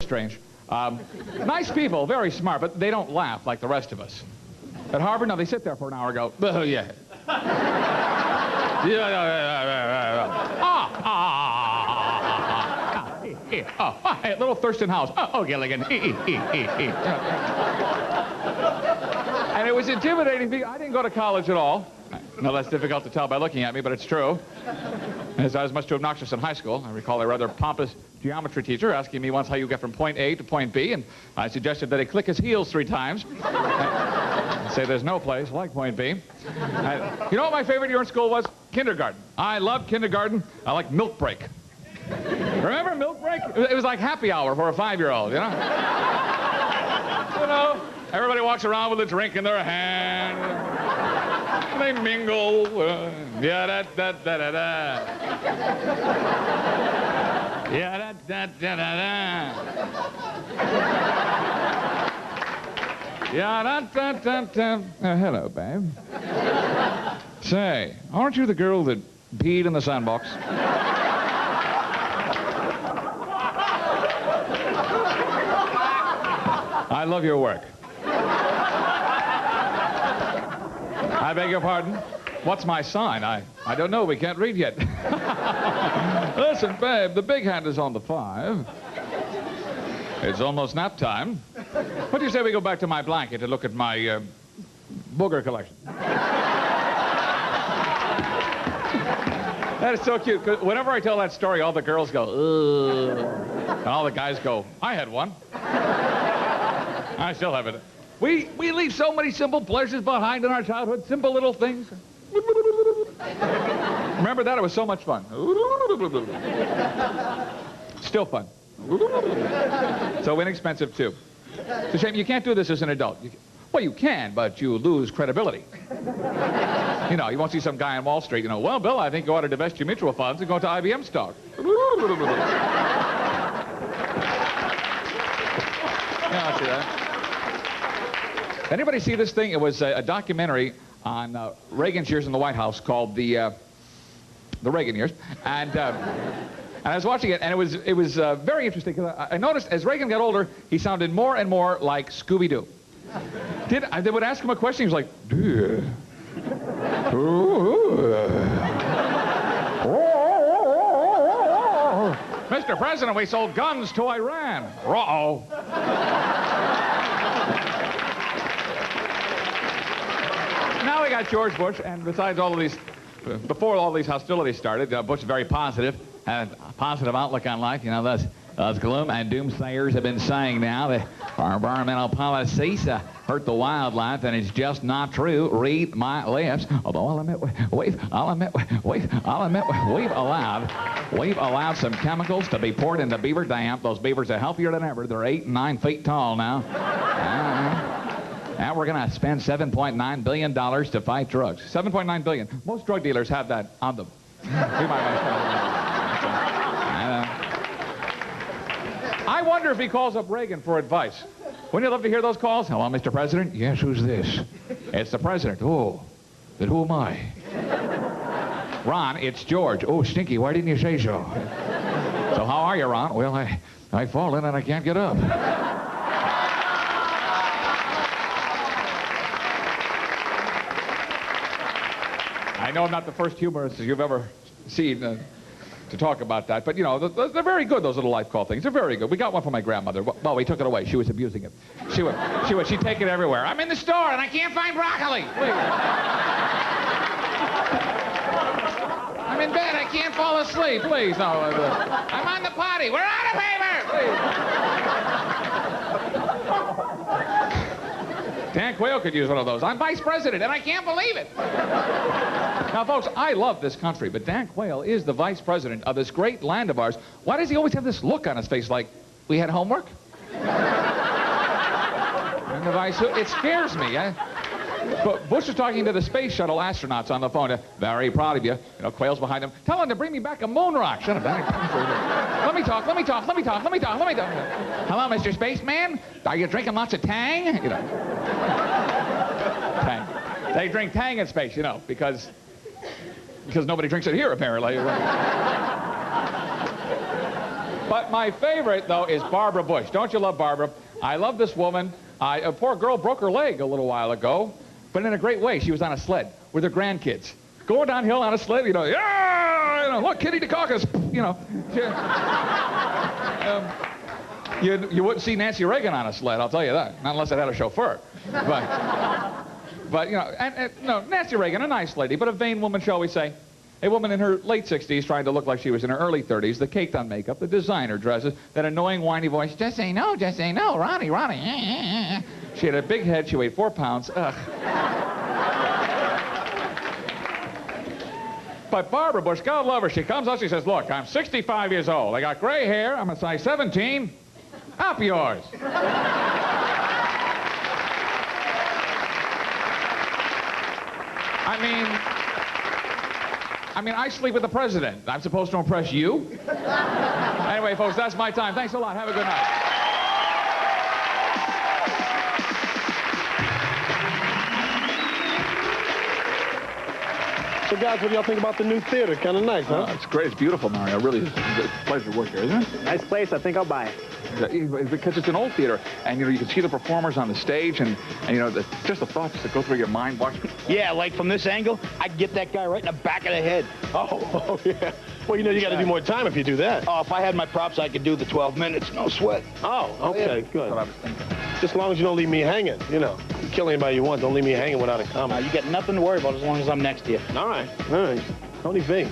strange. Nice people, very smart, but they don't laugh like the rest of us. At Harvard, no, they sit there for an hour and go, oh, yeah. Hey, little Thurston Howes. Oh, Gilligan. And it was intimidating. I didn't go to college at all. No, that's difficult to tell by looking at me, but it's true. As I was much too obnoxious in high school. I recall a rather pompous geometry teacher asking me once how you get from point A to point B, and I suggested that he click his heels 3 times. And say there's no place like point B. You know what my favorite year in school was? Kindergarten. I loved kindergarten. I liked milk break. Remember milk break? It was like happy hour for a 5-year-old, you know? You know, everybody walks around with a drink in their hand. They mingle. Yeah-da-da-da-da-da. Yeah-da-da-da-da-da. Yeah-da-da-da-da. Hello, babe. Say, aren't you the girl that peed in the sandbox? I love your work. I beg your pardon? What's my sign? I don't know. We can't read yet. Listen, babe, the big hand is on the 5. It's almost nap time. What do you say we go back to my blanket to look at my booger collection? That is so cute. 'Cause whenever I tell that story, all the girls go, ugh. And all the guys go, I had one. I still have it. We leave so many simple pleasures behind in our childhood, simple little things. Remember that? It was so much fun. Still fun. So inexpensive, too. It's a shame you can't do this as an adult. Well, you can, but you lose credibility. You know, you won't see some guy on Wall Street, you know, well, Bill, I think you ought to divest your mutual funds and go to IBM stock. Yeah, I'll see that. Anybody see this thing? It was a documentary on Reagan's years in the White House called the Reagan years, and I was watching it, and it was very interesting because I noticed as Reagan got older, he sounded more and more like Scooby-Doo. They would ask him a question, he was like, duh. Mr. President, we sold guns to Iran. Uh-oh. Now we got George Bush, and besides all of these, before all these hostilities started, Bush is very positive, had a positive outlook on life. You know, those gloom and doomsayers have been saying now that our environmental policies hurt the wildlife, and it's just not true. Read my lips. Although I'll admit we've allowed some chemicals to be poured into beaver dam. Those beavers are healthier than ever. They're 8 and 9 feet tall now. And we're going to spend $7.9 billion to fight drugs. $7.9 billion. Most drug dealers have that on them. I wonder if he calls up Reagan for advice. Wouldn't you love to hear those calls? Hello, Mr. President? Yes, who's this? It's the President. Oh, then who am I? Ron, it's George. Oh, Stinky, why didn't you say so? So how are you, Ron? Well, I've fallen and I can't get up. I know I'm not the first humorist you've ever seen to talk about that, but, you know, they're very good, those little life call things. They're very good. We got one from my grandmother. Well, we took it away. She was abusing it. She'd take it everywhere. I'm in the store, and I can't find broccoli. Please. I'm in bed. I can't fall asleep. Please. No. I'm on the potty. We're out of paper. Please. Dan Quayle could use one of those. I'm vice president, and I can't believe it. Now, folks, I love this country, but Dan Quayle is the vice president of this great land of ours. Why does he always have this look on his face like, we had homework? And the vice, it scares me. But Bush is talking to the space shuttle astronauts on the phone. Very proud of you. You know, Quayle's behind him. Tell him to bring me back a moon rock. Shut up, Dan. Let me talk. Hello, Mr. Spaceman. Are you drinking lots of Tang? You know. Tang. They drink Tang in space, you know, because But my favorite, though, is Barbara Bush. Don't you love Barbara? I love this woman. A poor girl broke her leg a little while ago, but in a great way. She was on a sled with her grandkids. Going downhill on a sled, you know, yeah, you know, look, Kitty Dukakis, you know. You wouldn't see Nancy Reagan on a sled, I'll tell you that, not unless it had a chauffeur. But you know, no, Nancy Reagan, a nice lady, but a vain woman, shall we say. A woman in her late 60s trying to look like she was in her early 30s, the caked on makeup, the designer dresses, that annoying whiny voice, just say no, Ronnie. She had a big head, she weighed 4 pounds, ugh. But Barbara Bush, God love her, she comes up, she says, look, I'm 65 years old, I got gray hair, I'm a size 17, up yours. I mean, I sleep with the president. I'm supposed to impress you? Anyway, folks, that's my time. Thanks a lot. Have a good night. So, guys, what do y'all think about the new theater? Kind of nice, huh? It's great. It's beautiful, Mario. Really, it's a pleasure to work here, isn't it? Nice place. I think I'll buy it. Because it's an old theater, and, you know, you can see the performers on the stage, and you know, just the thoughts that go through your mind watching. Yeah, like from this angle, I can get that guy right in the back of the head. Oh, yeah. Well, you know, you got to do more time if you do that. Oh, if I had my props, I could do the 12 minutes, no sweat. Oh, okay, good. That's what I was thinking. Just as long as you don't leave me hanging, you know. You kill anybody you want, don't leave me hanging without a comment. You got nothing to worry about as long as I'm next to you. All right. Tony V.